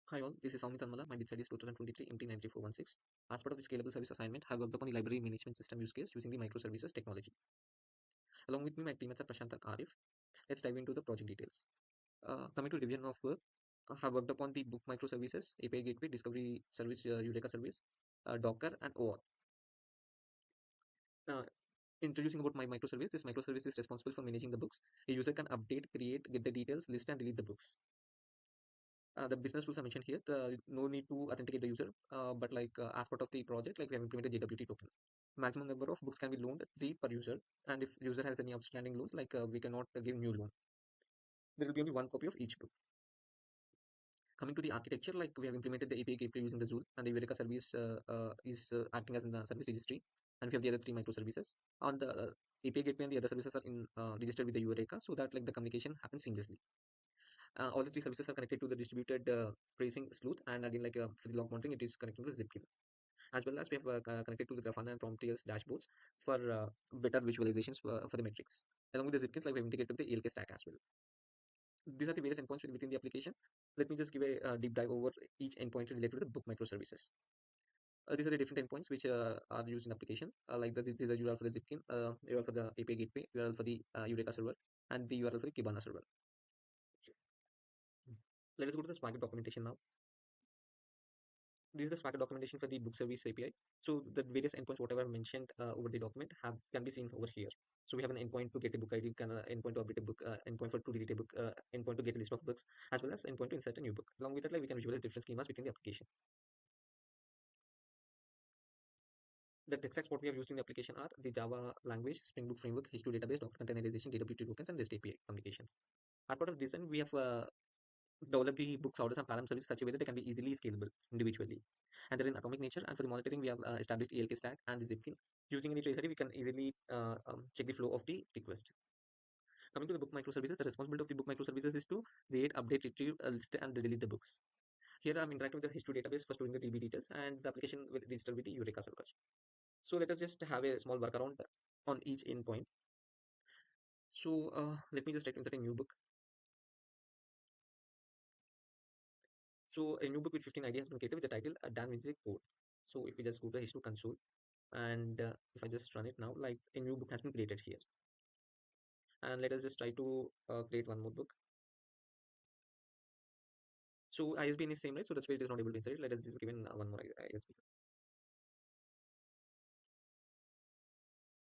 Hi all, this is Sowmith Anumula. My bid is 2023 MT93416. As part of the Scalable service assignment, I have worked upon the library management system use case using the microservices technology. Along with me, my teammates are Prashant and Arif. Let's dive into the project details. Coming to revision of work, I have worked upon the book microservices, API gateway, discovery service, Eureka service, Docker, and OAuth. Uh, Introducing about my microservice, this microservice is responsible for managing the books. A user can update, create, get the details, list, and delete the books. The business rules are mentioned here. No need to authenticate the user, but as part of the project, like we have implemented JWT token. Maximum number of books can be loaned, 3 per user, and if user has any outstanding loans, we cannot give new loan. There will be only 1 copy of each book. Coming to the architecture, like we have implemented the API gateway using the Zool, and the Eureka service is acting as in the service registry, and we have the other 3 microservices. On the API gateway and the other services are in registered with the Eureka, so that like the communication happens seamlessly. All the 3 services are connected to the distributed tracing sleuth, and again for the log monitoring it is connected to the Zipkin, as well as we have connected to the Grafana and Prometheus dashboards for better visualizations for the metrics. Along with the Zipkins, like we have integrated the ELK stack as well. These are the various endpoints within the application. Let me just give a deep dive over each endpoint related to the book microservices. These are the different endpoints which are used in application. These are URL for the Zipkin, URL for the API gateway, URL for the Eureka server, and the URL for the Kibana server. Let us go to the Swagger documentation now. This is the Swagger documentation for the book service API. So the various endpoints, whatever I mentioned over the document, can be seen over here. So we have an endpoint to get a book ID, endpoint to update a book, endpoint for to delete a book, endpoint to get a list of books, as well as endpoint to insert a new book. Along with that, like we can visualize different schemas within the application. The tech stacks what we have used in the application are the Java language, Spring Boot framework, H2 database, Docker containerization, JWT tokens, and REST API communications. As part of design, we have develop the books, orders, and Param service such a way that they can be easily scalable individually. And they're in atomic nature. And for the monitoring, we have established ELK stack and the Zipkin. Using any trace ID, we can easily check the flow of the request. Coming to the book microservices, the responsibility of the book microservices is to create, update, retrieve, list, and delete the books. Here I'm interacting with the H2 database for storing the DB details, and the application will register with the Eureka server. So let us just have a small workaround on each endpoint. So let me just try to insert a new book. So a new book with 15 ID has been created with the title Dan Music Code. So if we just go to H2 console, and if I just run it now, like a new book has been created here, and let us just try to create one more book. So ISBN is same, right? So that's why it is not able to insert it. Let us just give in one more ISBN,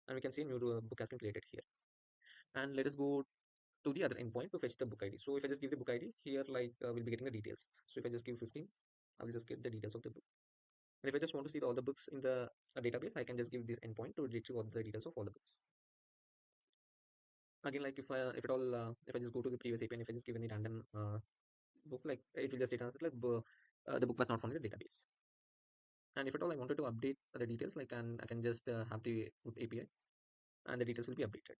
and we can see a new book has been created here. And let us go to the other endpoint to fetch the book ID. So if I just give the book ID here, we'll be getting the details. So if I just give 15, I will just get the details of the book. And if I just want to see all the books in the database, I can just give this endpoint to retrieve all the details of all the books. Again, like if at all if I just go to the previous API and if I just give any random book, like it will just data answer the book was not found in the database. And if at all I wanted to update the details, I can just have the book API and the details will be updated.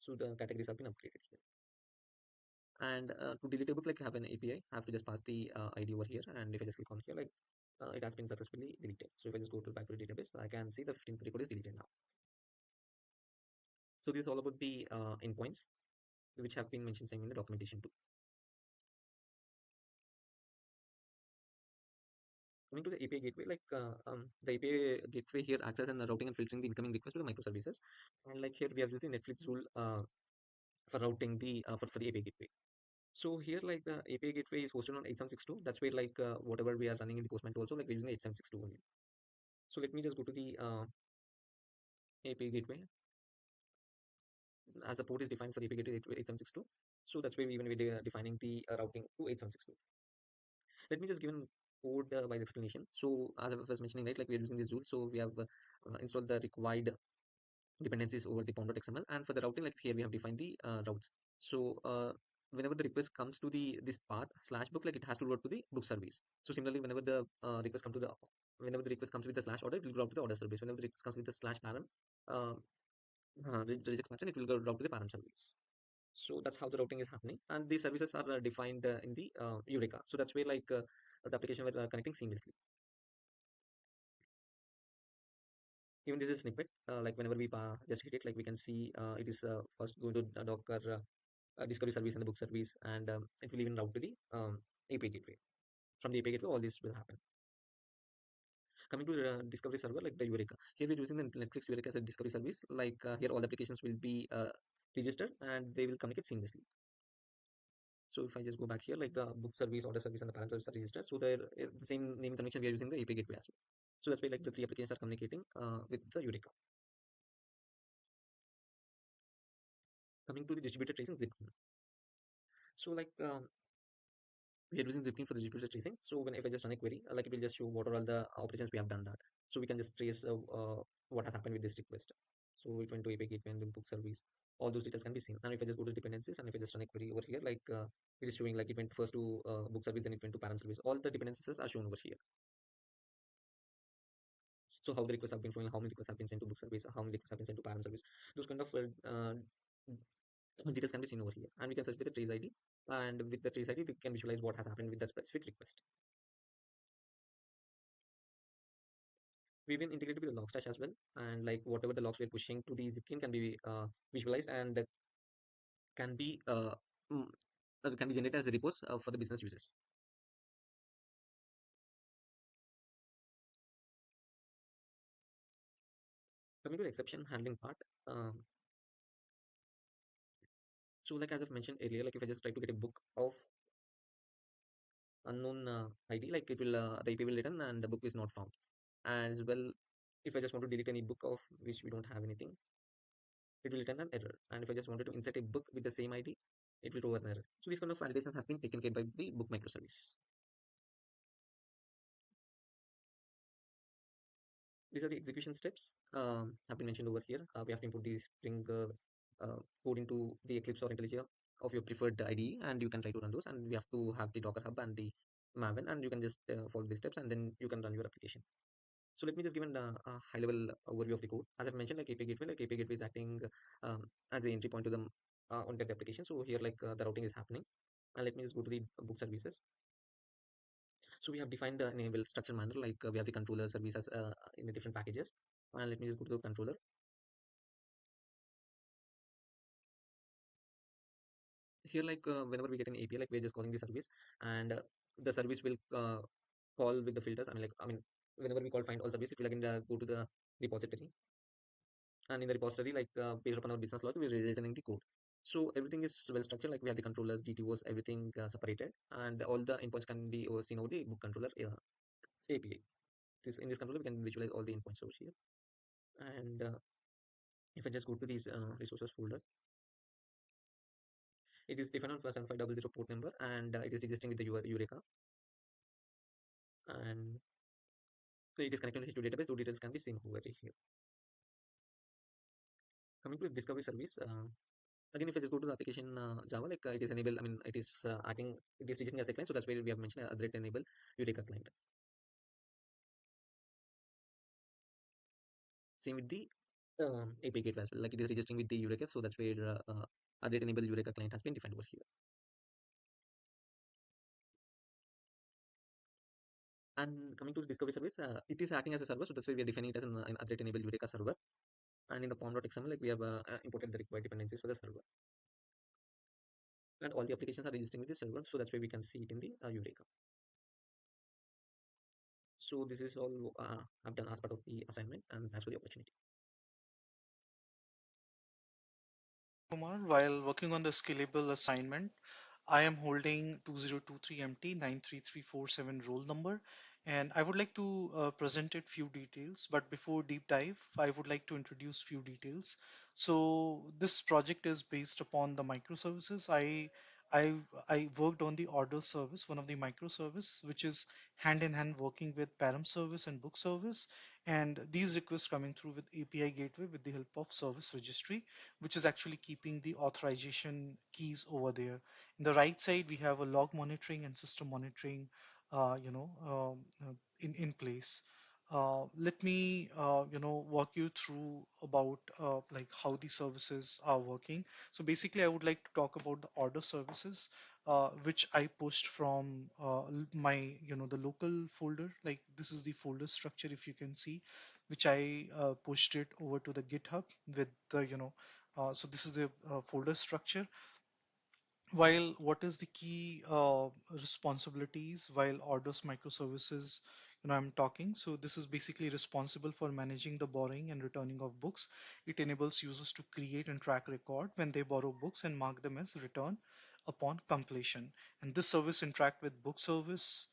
So the categories have been upgraded here. And to delete a book, like I have an API, I have to just pass the ID over here, and if I just click on here, it has been successfully deleted. So if I just go to back to the database, I can see the 15 record is deleted now. So this is all about the endpoints which have been mentioned same in the documentation too. Coming to the API gateway, the API gateway here acts as routing and filtering the incoming request to the microservices. And like here we have used the Netflix rule for routing the for the API gateway. So here like the API gateway is hosted on 8762. That's where whatever we are running in the Postman also, like we're using 8762 only. So let me just go to the API gateway. As a port is defined for the API gateway 8762. So that's where we even we're defining the routing to 8762. Let me just give a code wise explanation. So as I was mentioning, right, like we're using this tool. So we have installed the required dependencies over the pond.xml, and for the routing, like here we have defined the routes. So whenever the request comes to the this path slash book, like it has to route to the book service. So similarly, whenever the request comes to the whenever the request comes with the slash order, it will route to the order service. Whenever the request comes with the slash param uh, reject pattern, it will go route to the param service. So that's how the routing is happening, and these services are defined in the Eureka. So that's where the application were connecting seamlessly. Even this is snippet, like whenever we just hit it, like we can see it is first going to Docker discovery service and the book service, and it will even route to the API gateway. From the API gateway, all this will happen. Coming to the discovery server, like the Eureka. Here we're using the Netflix Eureka as a discovery service. Like here, all the applications will be registered and they will communicate seamlessly. So if I just go back here, like the book service, order service, and the parent service are registered. So they're the same name connection we are using the API gateway as well. So that's why like the three applications are communicating with the Eureka. Coming to the distributed tracing zip. So like we are using Zipkin for the distributed tracing. So when if I just run a query, like it will just show what are all the operations we have done that. So we can just trace what has happened with this request. So it went to API gateway and then book service. All those details can be seen. And if I just go to dependencies and if I just run a query over here, like it is showing like it went first to book service, then it went to Param service. All the dependencies are shown over here. So how the requests have been flowing, how many requests have been sent to book service, how many requests have been sent to Param service. Those kind of details can be seen over here. And we can search with the trace ID. And with the trace ID, we can visualize what has happened with the specific request. We've been integrated with the Logstash as well, and like whatever the logs we're pushing to the Zipkin can be visualized and that can be mm, can be generated as a reports for the business users. Coming to the exception handling part, so like as I've mentioned earlier, like if I just try to get a book of unknown ID, like it will the IP will return and the book is not found. As well, if I just want to delete any book of which we don't have anything, it will return an error. And if I just wanted to insert a book with the same ID, it will throw an error. So these kind of validations have been taken care by the book microservice. These are the execution steps have been mentioned over here. We have to import the Spring code into the Eclipse or IntelliJ of your preferred IDE, and you can try to run those. And we have to have the Docker Hub and the Maven, and you can just follow these steps, and then you can run your application. So let me just give a high-level overview of the code. As I've mentioned, like API Gateway is acting as the entry point to the onto the application. So here, like the routing is happening. And let me just go to the book services. So we have defined the enable structure manner, like we have the controller services in the different packages. And let me just go to the controller. Here, like whenever we get an API, like we're just calling the service, and the service will call with the filters. I mean, whenever we call find all service, it will again go to the repository, and in the repository, like based upon our business logic, we're returning the code. So everything is well structured. Like we have the controllers, GTOs, everything separated, and all the endpoints can be seen over the book controller API. This in this controller, we can visualize all the endpoints over here. And if I just go to these resources folder, it is defined on 7500 port number, and it is registering with the Eureka, and so it is connected to the H2 database. Those details can be seen over here. Coming to the discovery service, again, if I just go to the application Java, like it is enabled. I mean, it is acting, it is registering as a client. So that's why we have mentioned direct enable Eureka client. Same with the API gateway as well. Like it is registering with the Eureka, so that's where direct enable Eureka client has been defined over here. And coming to the discovery service, it is acting as a server, so that's why we are defining it as an update enable Eureka server. And in the pom.xml, like we have imported the required dependencies for the server. And all the applications are registering with the server, so that's why we can see it in the Eureka. So this is all I've done as part of the assignment, and thanks for the opportunity. Kumar, while working on the scalable assignment, I am holding 2023MT 93347 roll number, and I would like to present it few details. But before deep dive, I would like to introduce few details. So this project is based upon the microservices. I I worked on the order service, one of the microservice, which is hand in hand working with Param service and book service, and these requests coming through with API gateway with the help of service registry, which is actually keeping the authorization keys over there. In the right side, we have a log monitoring and system monitoring, in place. Let me, walk you through about like how the services are working. So basically, I would like to talk about the order services, which I pushed from my, the local folder. Like this is the folder structure, if you can see, which I pushed it over to the GitHub with the, so this is the folder structure. While what is the key responsibilities while orders microservices, I'm talking. So this is basically responsible for managing the borrowing and returning of books. It enables users to create and track record when they borrow books and mark them as return upon completion. And this service interact with book service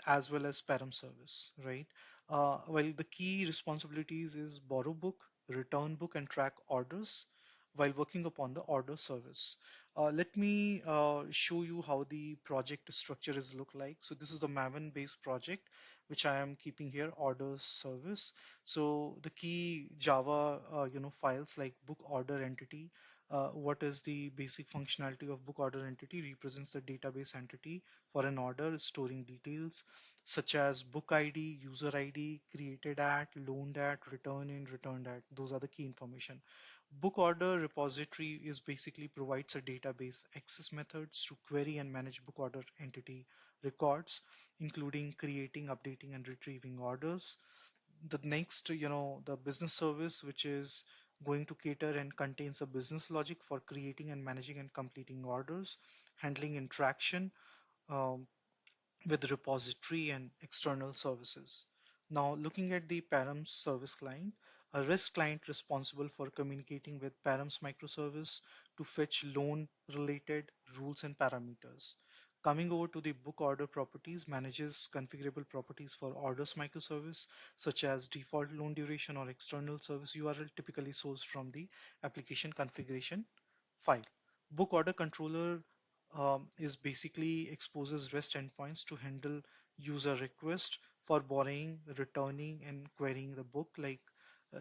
as well as param service, right? While the key responsibilities is borrow book, return book, and track orders while working upon the order service. Let me show you how the project structure is look like. So this is a Maven based project, which I am keeping here, order service. So the key Java, files like book order entity. What is the basic functionality of book order entity? Represents the database entity for an order, storing details such as book ID, user ID, created at, loaned at, return in, returned at. Those are the key information. Book order repository is basically provides a database access methods to query and manage book order entity records, including creating, updating, and retrieving orders. The next, the business service, which is going to cater and contains a business logic for creating and managing and completing orders, handling interaction, um, with repository and external services. Now, looking at the Param's service client, a REST client responsible for communicating with Param's microservice to fetch loan related rules and parameters. Coming over to the book order properties, manages configurable properties for orders microservice, such as default loan duration or external service URL, typically sourced from the application configuration file. Book order controller is basically exposes REST endpoints to handle user request for borrowing, returning, and querying the book. Like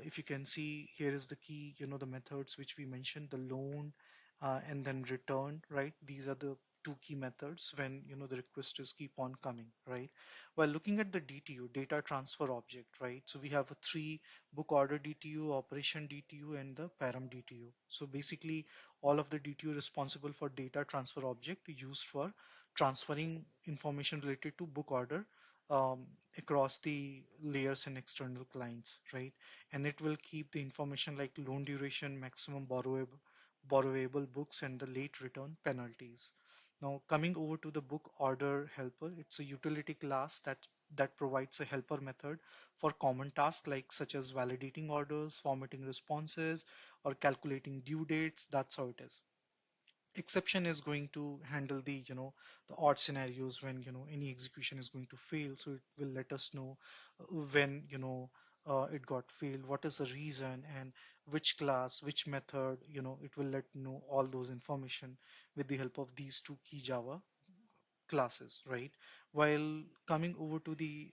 if you can see here is the key, the methods which we mentioned, the loan and then return, right? These are the two key methods when the request is keep on coming, right? While looking at the DTU, data transfer object, right? So we have a three: book order DTU, operation DTU, and the param DTU. So basically all of the DTU responsible for data transfer object used for transferring information related to book order um, across the layers and external clients, right? And it will keep the information like loan duration, maximum borrowable books, and the late return penalties. Now, coming over to the book order helper, it's a utility class that provides a helper method for common tasks like such as validating orders, formatting responses, or calculating due dates. That's how it is. Exception is going to handle the the odd scenarios when any execution is going to fail, so it will let us know when it got failed, what is the reason, and which class, which method. It will let know all those information with the help of these two key Java classes, right? While coming over to the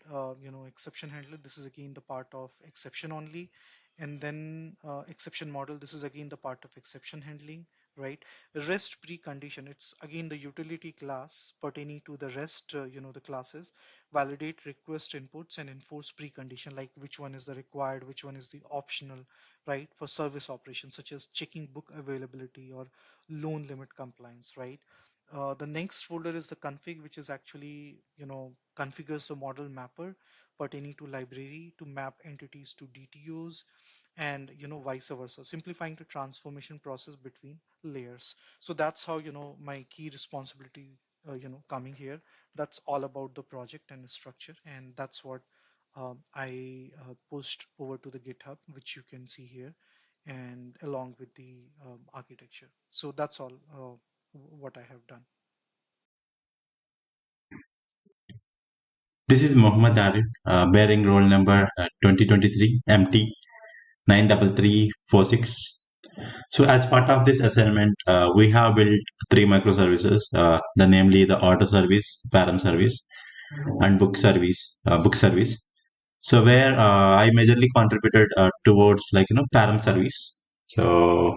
exception handler, this is again the part of exception only. And then exception model, this is again the part of exception handling, right? REST precondition, it's again the utility class pertaining to the REST, the classes validate request inputs and enforce precondition, like which one is the required, which one is the optional, right? For service operations such as checking book availability or loan limit compliance, right? The next folder is the config, which is actually, configures the model mapper pertaining to library to map entities to DTOs, and, vice versa, simplifying the transformation process between layers. So that's how, my key responsibility, coming here. That's all about the project and the structure. And that's what I pushed over to the GitHub, which you can see here, and along with the architecture. So that's all what I have done. This is Mohammed Arif, bearing roll number 2023 MT 93346. So, as part of this assignment, we have built three microservices, namely the order service, param service, and book service. So, where I majorly contributed towards param service. So,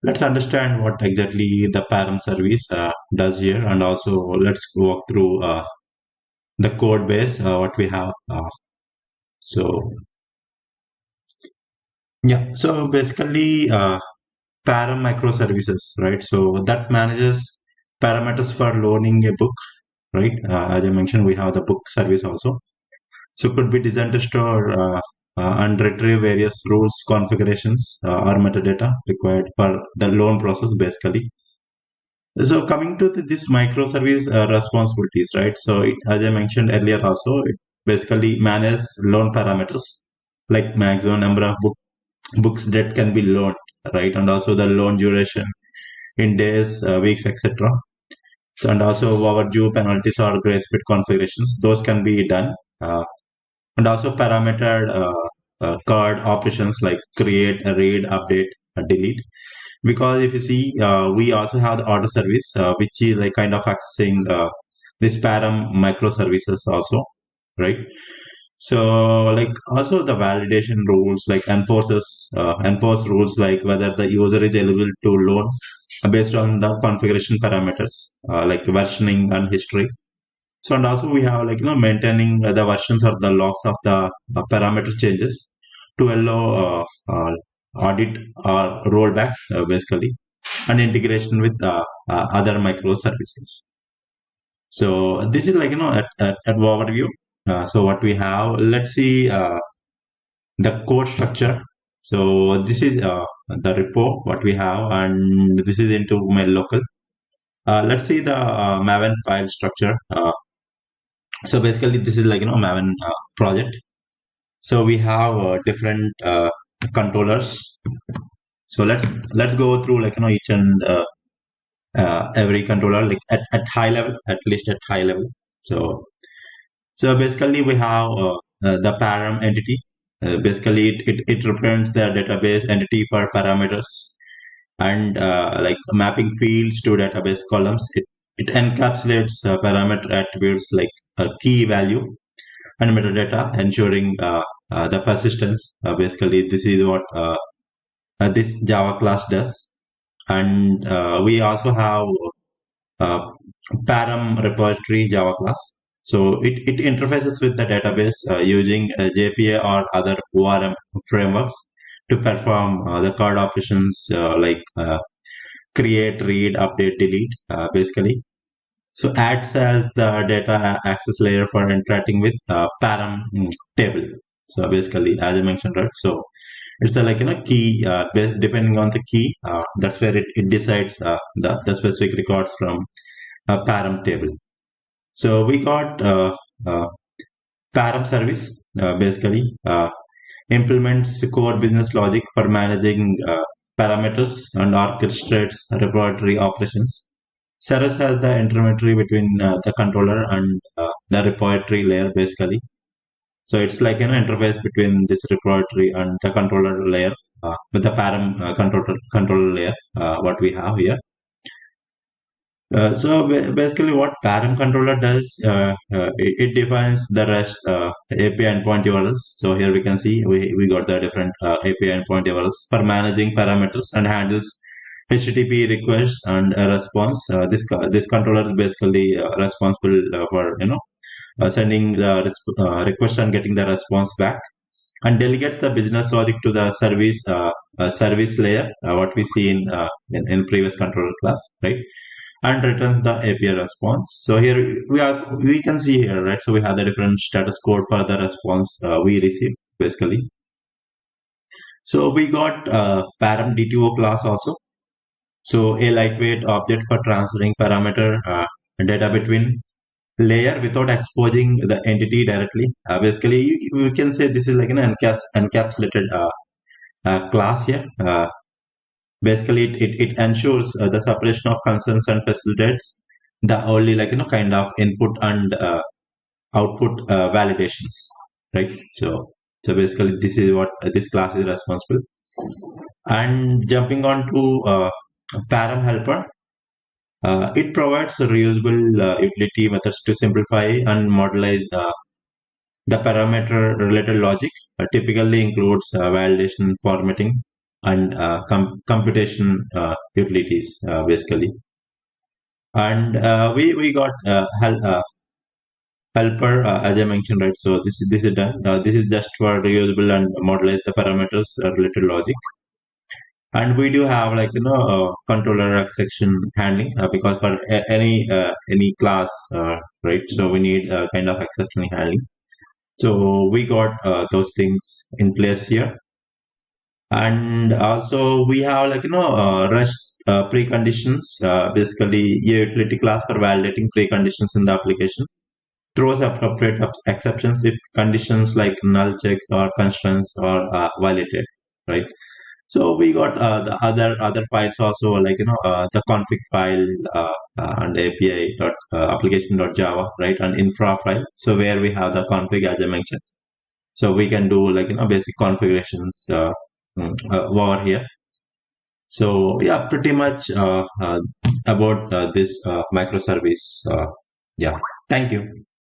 let's understand what exactly the param service does here, and also let's walk through the code base what we have. So yeah, so basically Param microservices, right? So that manages parameters for loading a book, right? As I mentioned, we have the book service also. So it could be designed to store and retrieve various rules, configurations, or metadata required for the loan process, basically. So coming to this microservice responsibilities, right? So as I mentioned earlier, also it basically manages loan parameters like maximum number of books that can be loaned, right? And also the loan duration in days, weeks, etc. So and also overdue penalties or grace period configurations, those can be done. And also parametered card operations like create, read, update, delete. Because if you see, we also have the order service, which is like kind of accessing this param microservices also, right? So like also the validation rules like enforce rules like whether the user is eligible to loan based on the configuration parameters like versioning and history. So and also we have like maintaining the versions or the logs of the parameter changes to allow audit or rollbacks basically, and integration with other microservices. So this is like at overview. So what we have, let's see the code structure. So this is the repo what we have, and this is into my local. Let's see the Maven file structure. So basically, this is like Maven project. So we have different controllers. So let's go through like each and every controller like at high level, at least at high level. So basically we have the param entity. Basically it represents the database entity for parameters and like mapping fields to database columns. It encapsulates parameter attributes like a key value and metadata, ensuring the persistence. Basically, this is what this Java class does. And we also have uh, Param repository Java class. So it interfaces with the database using JPA or other ORM frameworks to perform the card operations like create, read, update, delete, basically. So acts as the data access layer for interacting with param table. So basically, as I mentioned, right? So it's the like key depending on the key. That's where it decides the specific records from a param table. So we got param service basically implements core business logic for managing parameters and orchestrates repository operations. Service has the intermediary between the controller and the repository layer basically. So it's like an interface between this repository and the controller layer with the param controller layer, what we have here. Basically, what Param controller does, it defines the REST API endpoint URLs. So here we can see we got the different API endpoint URLs for managing parameters and handles HTTP requests and a response. This controller is basically responsible for sending the request and getting the response back, and delegates the business logic to the service layer, what we see in previous controller class, right? And returns the API response. So here we can see here, right? So we have the different status code for the response we receive basically. So we got param DTO class also. So a lightweight object for transferring parameter data between layer without exposing the entity directly. Basically, you can say this is like an encapsulated class here. Basically it ensures the separation of concerns and facilitates the only like kind of input and output validations, right? So basically this is what this class is responsible. And jumping on to param helper, it provides reusable utility methods to simplify and modelize the parameter related logic. Typically includes validation, formatting, and computation utilities basically. And we got helper, as I mentioned, right? So this is done. This is just for reusable and modelize the parameters related logic. And we do have like controller exception handling because for any class, right? So we need kind of exception handling. So we got those things in place here. And also we have like rest preconditions, basically a utility class for validating preconditions in the application, throws appropriate exceptions if conditions like null checks or constraints are violated, right? So we got the other files also, like the config file and API dot application dot Java, right, and infra file. So where we have the config, as I mentioned, so we can do like basic configurations over here. So yeah, pretty much about this microservice. Yeah, thank you.